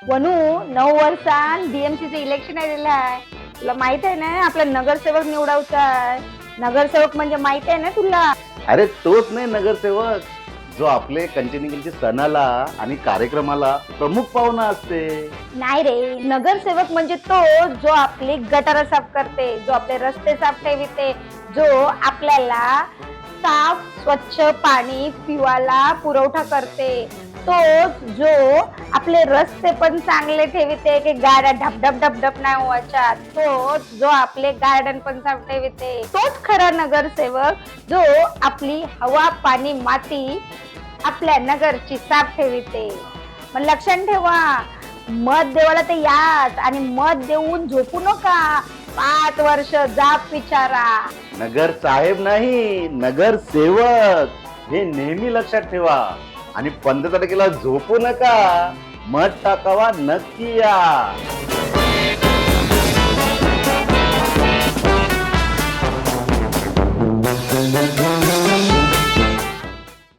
वनू 9 वर्षान बीएमसीचं election आलेलं आहे. तुला माहित आहे ना आपला नगरसेवक निवडायचा आहे. नगरसेवक म्हणजे माहित आहे ना तुला? अरे तोच नाही नगरसेवक, जो आपले कंचनीगंची सणाला आणि कार्यक्रमाला प्रमुख पाहुणा असते. नाही रे, नगरसेवक म्हणजे तो जो आपली गटार साफ करते, जो आपले रस्ते साफ ठेवते, जो आपल्याला साफ स्वच्छ पाणी पिवायला पुरवठा करते, तो जो आपले रस्ते पण चांगले ठेवते की गाड्या ढपढप ढपढप नाही व्हायच्या, तो जो आपले गार्डन पण साफ ठेवते, तोच खरा नगरसेवक जो आपली हवा पाणी माती आपल्या नगरची साफ ठेवते. मग लक्षात ठेवा, मत देवाला ते याच आणि मत देऊन झोपू नका. 5 वर्ष जाप विचारा. नगर साहेब नाही, नगर सेवक, हे नेहमी लक्षात ठेवा. आणि 15 तारखेला झोपू नका, मत टाकावा नक्की या.